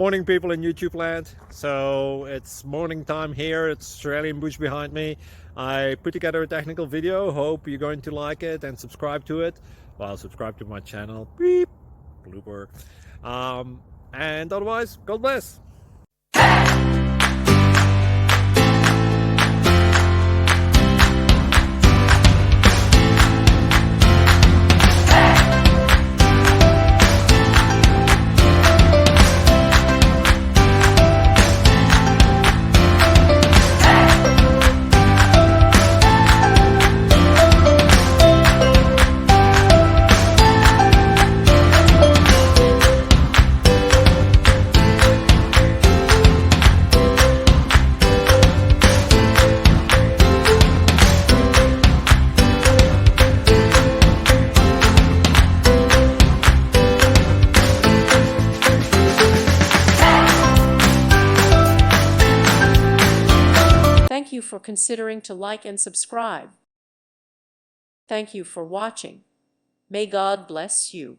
Morning people in YouTube land. So it's morning time here. It's Australian bush behind me. I put together a technical video. Hope you're going to like it and subscribe to it. Well, subscribe to my channel. Beep. Blooper. And otherwise, God bless. Thank you for considering to like and subscribe. Thank you for watching. May God bless you.